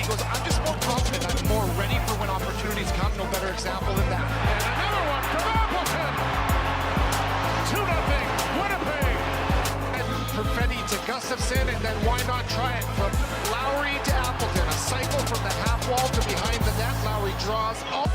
he goes, I'm just more confident. I'm more ready for when opportunities come. No better example than that. And another one from Appleton. 2-0, Winnipeg. And Perfetti to Gustafsson, and then why not try it from Lowry to Appleton. A cycle from the half wall to behind the net. Lowry draws. Oh.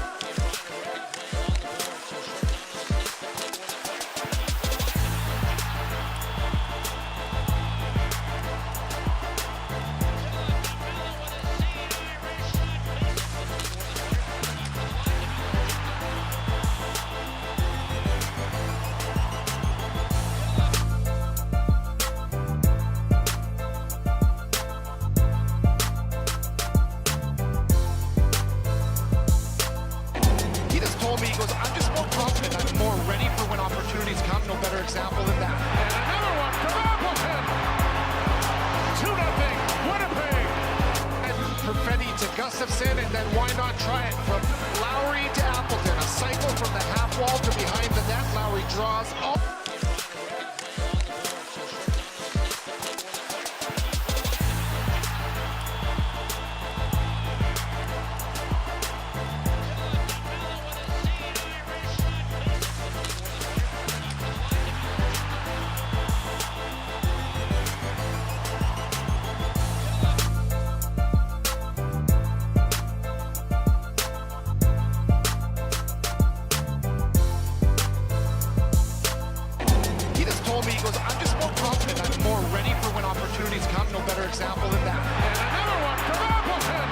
He goes, I'm just more confident. I'm more ready for when opportunities come. No better example than that. And another one from Appleton. 2-0, Winnipeg. And Perfetti to Gustafsson, and then why not try it from Lowry to Appleton. A cycle from the half wall to behind the net. Lowry draws. Oh. He goes, I'm just more confident. I'm more ready for when opportunities come. No better example than that. And another one from Appleton.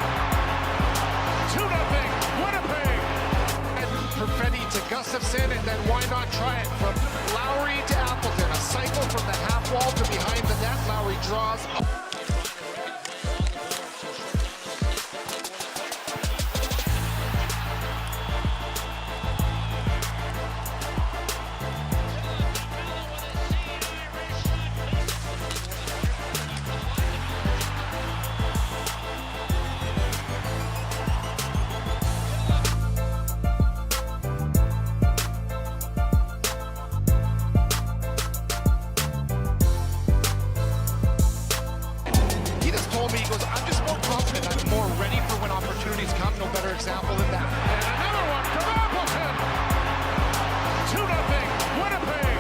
2-0, Winnipeg. And Perfetti to Gustafsson, and then why not try it from Lowry to Appleton. A cycle from the half wall to behind the net. Lowry draws. Oh. He goes, I'm just more confident. I'm more ready for when opportunities come. No better example than that. And another one from Appleton. 2-0, Winnipeg.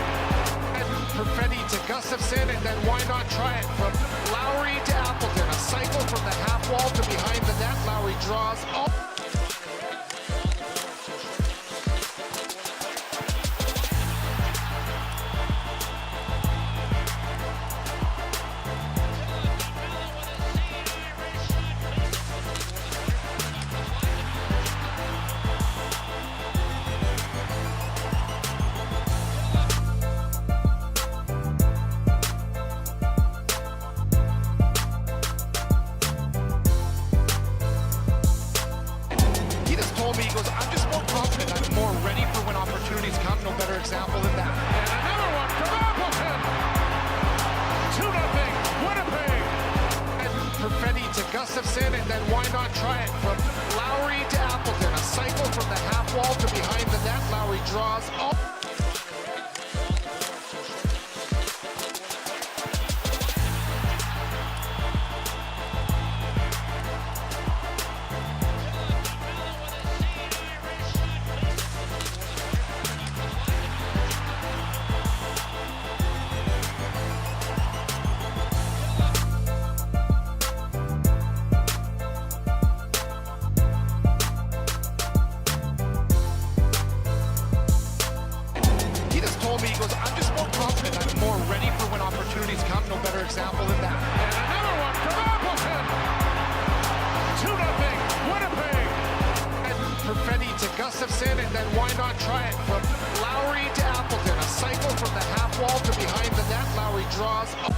And Perfetti to Gustafsson, and then why not try it from Lowry to Appleton. A cycle from the half wall to behind the net. Lowry draws. Oh. He goes, I'm just more confident. I'm more ready for when opportunities come. No better example than that. And another one from Appleton. 2-0, Winnipeg. And Perfetti to Gustafsson, and then why not try it from Lowry to Appleton. A cycle from the half wall to behind the net. Lowry draws. Oh. He goes, I'm just more confident. I'm more ready for when opportunities come. No better example than that. And another one from Appleton. 2-0, Winnipeg. And Perfetti to Gustafsson, and then why not try it from Lowry to Appleton. A cycle from the half wall to behind the net. Lowry draws. Oh.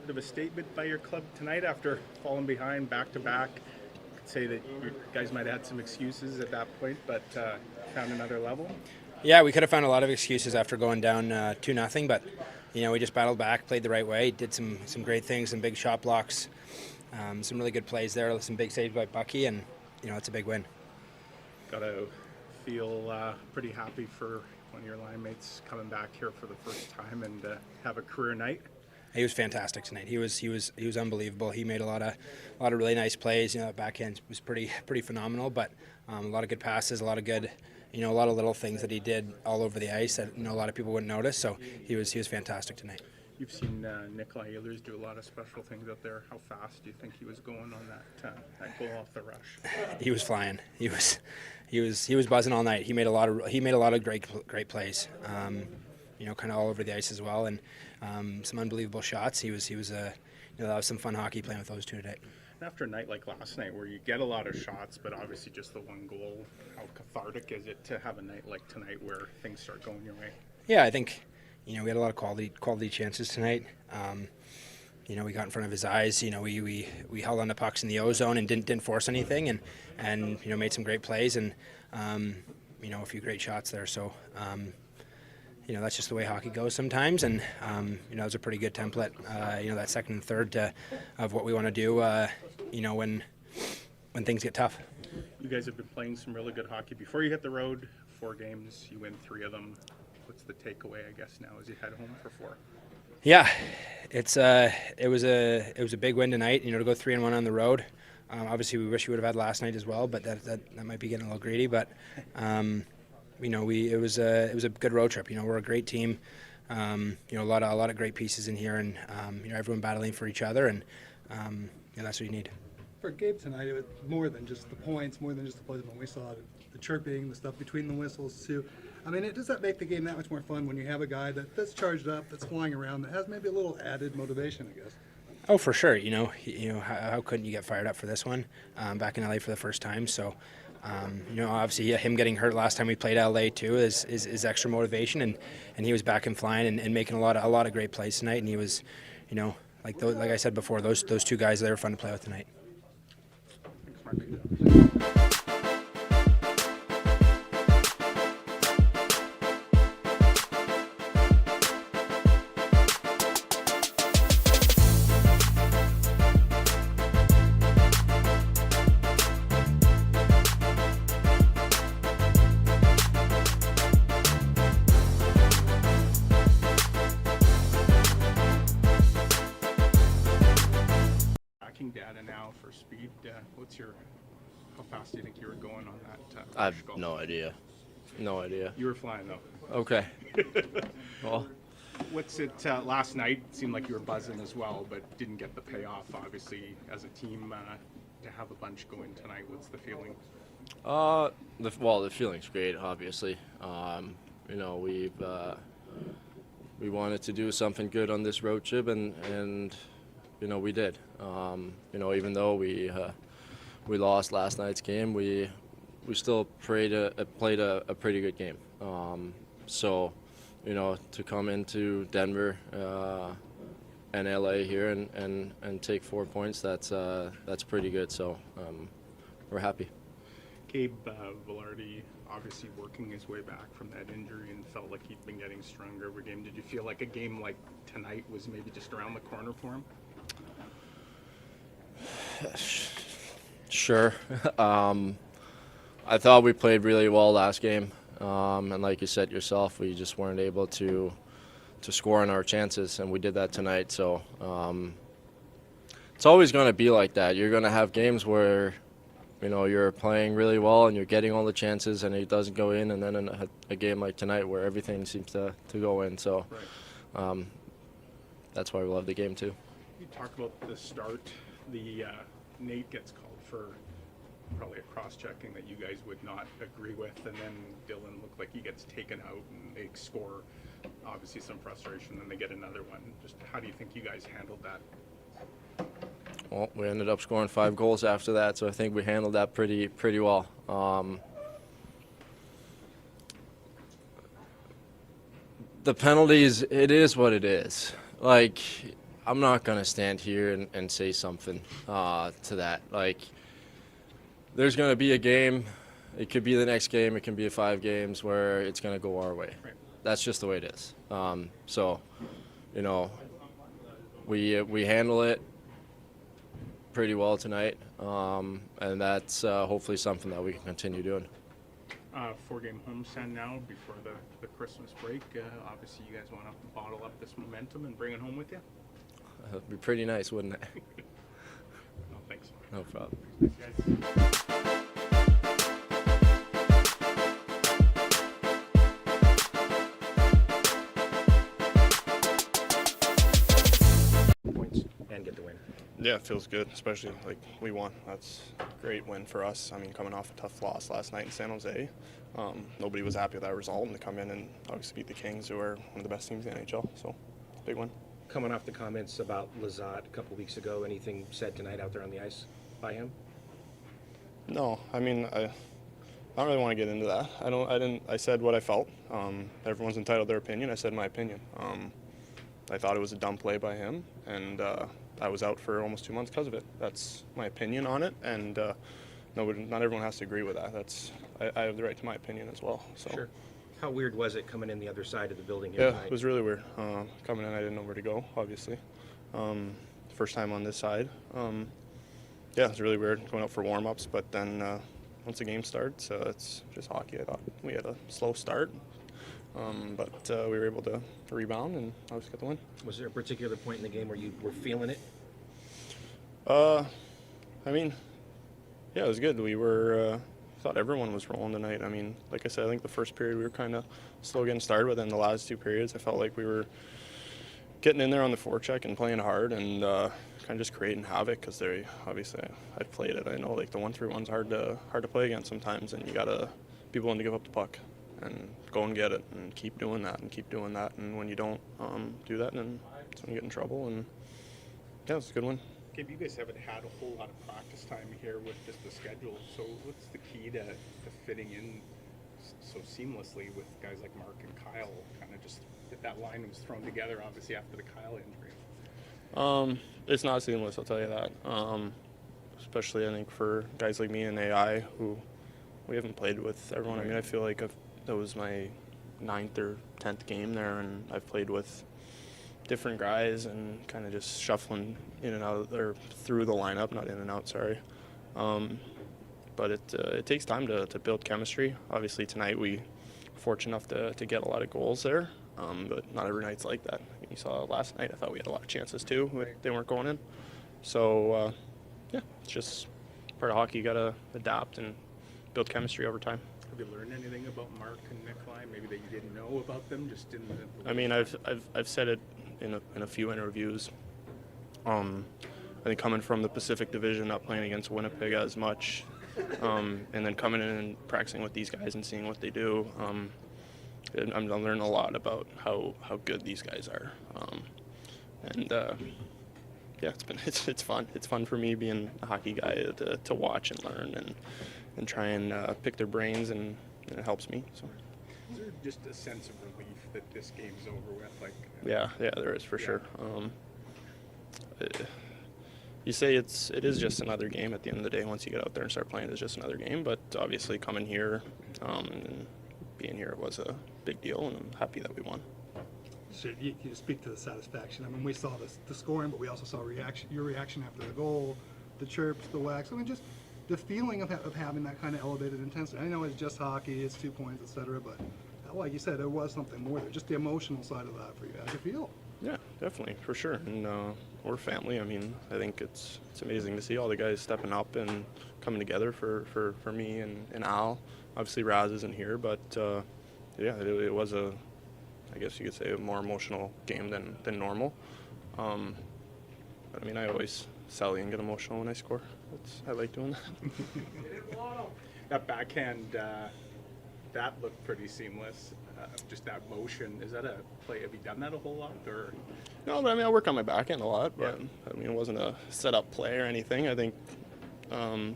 bit of a statement by your club tonight after falling behind back-to-back. Could say that you guys might have had some excuses at that point, but found another level. Yeah, we could have found a lot of excuses after going down 2-0, but we just battled back, played the right way, did some great things, some big shot blocks, some really good plays there, some big saves by Bucky, and it's a big win. Got to feel pretty happy for one of your line mates coming back here for the first time and have a career night. He was fantastic tonight. He was unbelievable. He made a lot of really nice plays. That backhand was pretty phenomenal, but a lot of good passes, a lot of good. A lot of little things that he did all over the ice that a lot of people wouldn't notice. So he was fantastic tonight. You've seen Nikolaj Ehlers do a lot of special things out there. How fast do you think he was going on that goal off the rush? He was flying. He was buzzing all night. He made a lot of great plays. Kind of all over the ice as well, and some unbelievable shots. That was some fun hockey playing with those two today. After a night like last night where you get a lot of shots but obviously just the one goal, how cathartic is it to have a night like tonight where things start going your way? Yeah, I think we had a lot of quality chances tonight. We got in front of his eyes. We held on to pucks in the O zone and didn't force anything, and made some great plays and a few great shots there. So that's just the way hockey goes sometimes, and it was a pretty good template. That second and third of what we want to do. When things get tough. You guys have been playing some really good hockey before you hit the road. 4 games, you win 3 of them. What's the takeaway, I guess, now as you head home for 4? Yeah, it was a big win tonight. To go 3-1 on the road. Obviously, we wish we would have had last night as well, but that might be getting a little greedy. But it was a good road trip. We're a great team. A lot of great pieces in here, and everyone battling for each other, and that's what you need. For Gabe tonight, it was more than just the points, more than just the plays. When we saw the chirping, the stuff between the whistles too. I mean, does that make the game that much more fun when you have a guy that's charged up, that's flying around, that has maybe a little added motivation, I guess? Oh, for sure. How couldn't you get fired up for this one? Back in LA for the first time, so. Obviously him getting hurt last time we played LA too is extra motivation, and he was back and flying and making a lot of great plays tonight, and he was, like I said before, those 2 guys, they were fun to play with tonight. Thanks, Mark. Data now for speed. How fast do you think you were going on that? I have no idea. No idea. You were flying though. Okay. Well, what's it? Last night seemed like you were buzzing as well, but didn't get the payoff. Obviously, as a team, to have a bunch going tonight, what's the feeling? The feeling's great. Obviously, we wanted to do something good on this road trip, and we did. Even though we lost last night's game, we still played a pretty good game. To come into Denver and LA here and take 4 points, that's pretty good. So we're happy. Gabriel Vilardi obviously working his way back from that injury and felt like he'd been getting stronger every game. Did you feel like a game like tonight was maybe just around the corner for him? Sure. I thought we played really well last game, and like you said yourself, we just weren't able to score on our chances, and we did that tonight. So it's always going to be like that. You're going to have games where you're playing really well and you're getting all the chances and it doesn't go in, and then in a game like tonight where everything seems to go in. So that's why we love the game too. You talk about the start. Nate gets called for probably a cross-checking that you guys would not agree with, and then Dylan looked like he gets taken out and they score. Obviously some frustration, then they get another one. Just how do you think you guys handled that? Well, we ended up scoring 5 goals after that, so I think we handled that pretty well. The penalties, it is what it is. like, I'm not going to stand here and say something to that. Like, there's going to be a game. It could be the next game. It can be 5 games where it's going to go our way. Right. That's just the way it is. So, you know, we handle it pretty well tonight, and that's hopefully something that we can continue doing. 4-game homestand now before the Christmas break. Obviously, you guys want to bottle up this momentum and bring it home with you? It'd be pretty nice, wouldn't it? No, thanks. No problem. Points and get the win. Yeah, it feels good, especially like we won. That's a great win for us. I mean, coming off a tough loss last night in San Jose, nobody was happy with that result, and to come in and obviously beat the Kings, who are one of the best teams in the NHL. So, big win. Coming off the comments about Lizotte a couple weeks ago, anything said tonight out there on the ice by him? No, I mean, I don't really want to get into that. I said what I felt. Everyone's entitled to their opinion. I said my opinion. I thought it was a dumb play by him, and I was out for almost 2 months because of it. That's my opinion on it, and not everyone has to agree with that. I have the right to my opinion as well. So. Sure. How weird was it coming in the other side of the building here Yeah, tonight? it was really weird. Coming in, I didn't know where to go, obviously. First time on this side. Yeah, it was really weird going out for warm-ups, but then once the game starts, it's just hockey. I thought we had a slow start, but we were able to rebound and obviously got the win. Was there a particular point in the game where you were feeling it? I mean, yeah, it was good. We were, thought everyone was rolling tonight. I mean, like I said, I think the first period we were kind of slow getting started, but then the last 2 periods, I felt like we were getting in there on the forecheck and playing hard and kind of just creating havoc because they obviously I've played it. I know like the 1-3-1's hard to play against sometimes, and you gotta be willing to give up the puck and go and get it and keep doing that and keep doing that. And when you don't do that, then that's when you get in trouble. And yeah, it's a good one. Gabe, you guys haven't had a whole lot of practice time here with just the schedule. So what's the key to fitting in so seamlessly with guys like Mark and Kyle? Kind of just that line was thrown together, obviously, after the Kyle injury. It's not seamless, I'll tell you that. Especially, I think, for guys like me and AI, who we haven't played with everyone. I mean, I feel like that was my 9th or 10th game there, and I've played with different guys and kind of just shuffling in and out, or through the lineup, not in and out, sorry. But it takes time to build chemistry. Obviously, tonight we were fortunate enough to get a lot of goals there, but not every night's like that. You saw last night, I thought we had a lot of chances too, but they weren't going in. So, yeah, it's just part of hockey. You got to adapt and build chemistry over time. Have you learned anything about Mark and Nikolaj, maybe that you didn't know about them, just in the... I mean, I've said it in a few interviews. I think coming from the Pacific Division, not playing against Winnipeg as much, and then coming in and practicing with these guys and seeing what they do, I'm learning a lot about how good these guys are. Yeah, it's fun. It's fun for me being a hockey guy to watch and learn and try and pick their brains, and it helps me. So. Is there just a sense of relief that this game's over with? Like, Yeah, there is for sure. You say it is just another game at the end of the day. Once you get out there and start playing, it's just another game. But obviously, coming here and being here was a big deal, and I'm happy that we won. So you speak to the satisfaction. I mean, we saw the scoring, but we also saw your reaction after the goal, the chirps, the wax. I mean, just the feeling of having that kind of elevated intensity. I know it's just hockey, it's 2 points, etc. But like you said, there was something more there. Just the emotional side of that for you. How'd you feel? Yeah, definitely, for sure. And we're family. I mean, I think it's amazing to see all the guys stepping up and coming together for me and Al. Obviously, Raz isn't here, but yeah, it was I guess you could say, a more emotional game than normal. But I mean, I always sally and get emotional when I score. I like doing that. that backhand, that looked pretty seamless. Just that motion. Is that a play? Have you done that a whole lot? Or No, but I mean, I work on my backhand a lot. But I mean, it wasn't a set-up play or anything. I think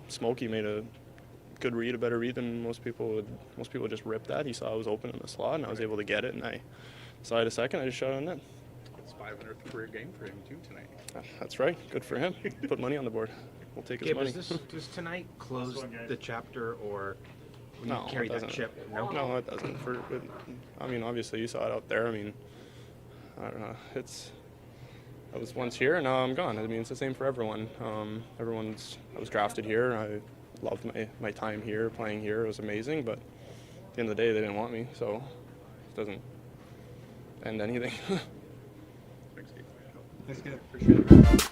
Smokey made a good read, a better read than most people would. Most people just rip that. He saw I was open in the slot, and I was able to get it. And I saw it a second. I just shot on net. good spot. 500th career game for him too tonight. That's right. Good for him. Put money on the board. We'll take his Gabe, money. does tonight close the chapter, or will No, you carry it that doesn't. ship? No? No, it doesn't. I mean, obviously you saw it out there. I mean, I don't know. I was once here, and now I'm gone. I mean, it's the same for everyone. I was drafted here. I loved my time here, playing here. It was amazing, but at the end of the day, they didn't want me, so it doesn't end anything. Thanks, Gabe. Thanks, Gabe. Appreciate it.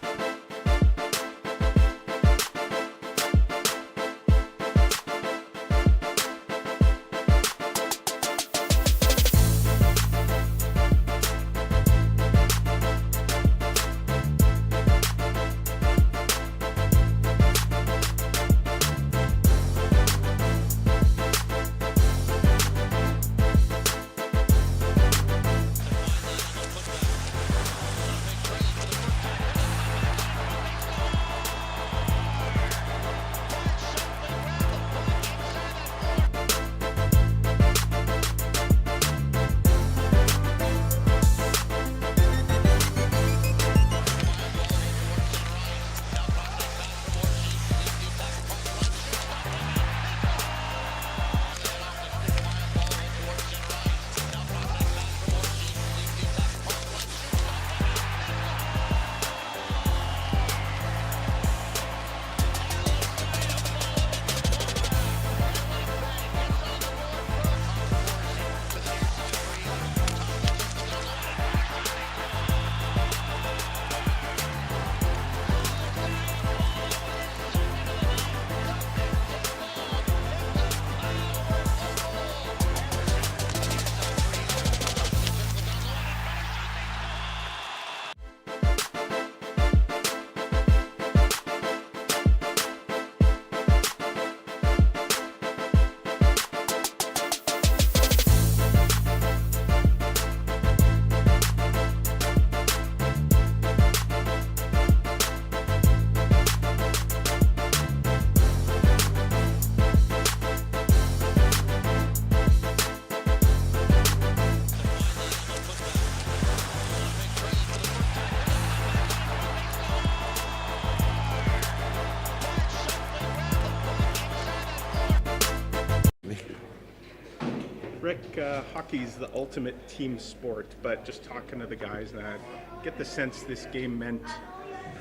Rick, hockey's the ultimate team sport, but just talking to the guys, and I get the sense this game meant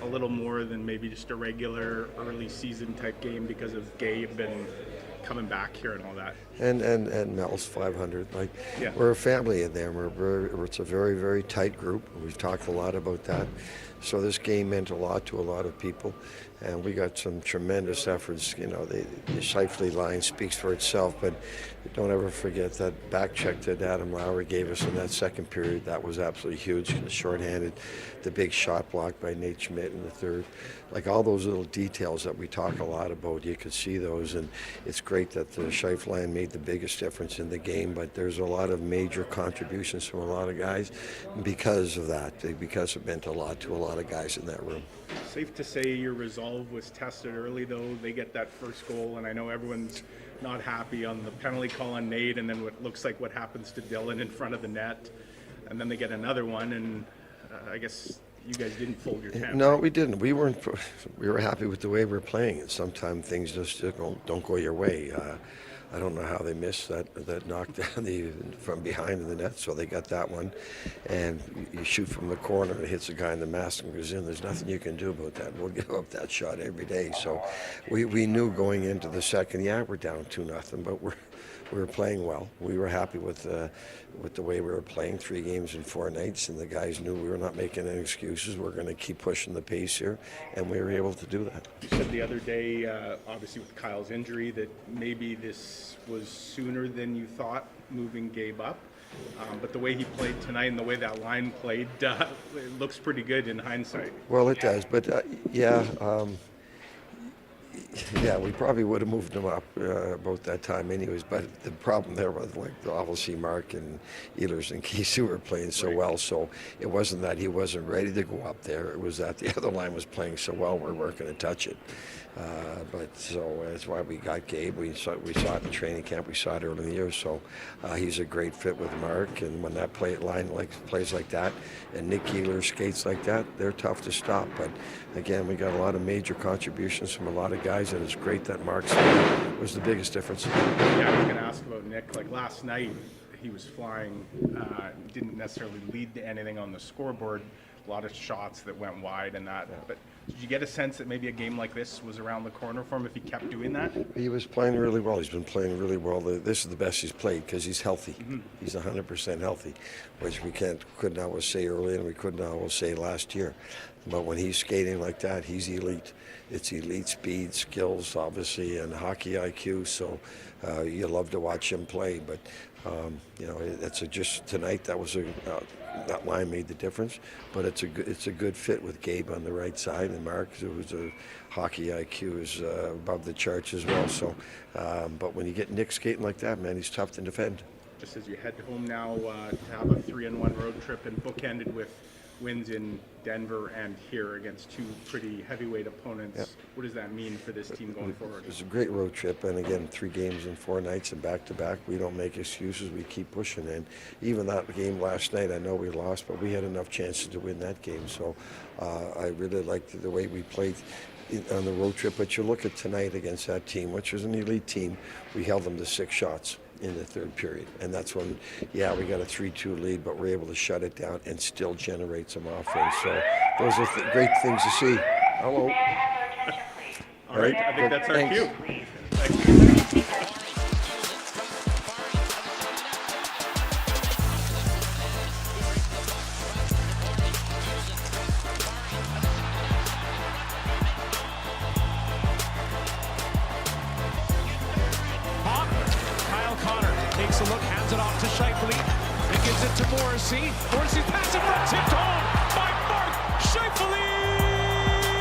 a little more than maybe just a regular early season type game because of Gabe and coming back here and all that. And Mel's 500. Like, Yeah. we're a family in there. It's a very, very tight group. We've talked a lot about that. So this game meant a lot to a lot of people, and we got some tremendous efforts. You know, the Scheifele line speaks for itself, but don't ever forget that back check that Adam Lowry gave us in that second period. That was absolutely huge. Shorthanded, the big shot block by Nate Schmidt in the third. Like, all those little details that we talk a lot about, you could see those, and it's great that the Scheifele line made the biggest difference in the game, but there's a lot of major contributions from a lot of guys because of that, because it meant a lot to a lot of guys in that room. Safe to say your resolve was tested early, though. They get that first goal, and I know everyone's not happy on the penalty call on Nate, and then what looks like what happens to Dylan in front of the net, and then they get another one, and I guess you guys didn't fold your tent. No, we didn't. We weren't. We were happy with the way we were playing, and sometimes things just don't go your way. I don't know how they missed that knockdown from behind the net, so they got that one. And you shoot from the corner, and it hits a guy in the mask and goes in. There's nothing you can do about that. We'll give up that shot every day. So we knew going into the second, yeah, we're down 2-0, but we were playing well. We were happy with the way we were playing, 3 games in 4 nights, and the guys knew we were not making any excuses. We're going to keep pushing the pace here, and we were able to do that. You said the other day, obviously with Kyle's injury, that maybe this was sooner than you thought, moving Gabe up. But the way he played tonight and the way that line played, it looks pretty good in hindsight. Well, it does, but Yeah, we probably would have moved him up about that time anyways, but the problem there was, like, obviously Mark and Ehlers and Keesu were playing so well, so it wasn't that he wasn't ready to go up there, it was that the other line was playing so well we weren't going to touch it. But so that's why we got Gabe. We saw it in training camp. We saw it early in the year. So he's a great fit with Mark. And when that plays like that, and Nick Ehlers skates like that, they're tough to stop. But again, we got a lot of major contributions from a lot of guys, and it's great that Mark was the biggest difference. Yeah, I was going to ask about Nick. Like last night, he was flying. Didn't necessarily lead to anything on the scoreboard. A lot of shots that went wide and that. But did you get a sense that maybe a game like this was around the corner for him if he kept doing that? He was playing really well. He's been playing really well. This is the best he's played because he's healthy. He's 100% healthy, which we couldn't always say early and we couldn't always say last year. But when he's skating like that, he's elite. It's elite speed, skills, obviously, and hockey IQ. So you love to watch him play. But you know, it's just tonight. That line made the difference. But it's a good fit with Gabe on the right side and Mark, who's a hockey IQ is above the charts as well. So, but when you get Nick skating like that, man, he's tough to defend. Just as you head home now to have a 3-1 road trip and bookended with wins in Denver and here against two pretty heavyweight opponents. Yep. What does that mean for this team going forward? It's a great road trip, and again, 3 games in 4 nights and back-to-back. We don't make excuses. We keep pushing. And even that game last night, I know we lost, but we had enough chances to win that game. So I really liked the way we played on the road trip. But you look at tonight against that team, which was an elite team, we held them to 6 shots in the third period. And that's when, yeah, we got a 3-2 lead, but we're able to shut it down and still generate some offense. So those are great things to see. Hello. All right, I think that's our Thanks. cue. Thanks. Takes a look, hands it off to Scheifele. He gives it to Morrissey. Morrissey's pass in front, tipped home by Mark Scheifele.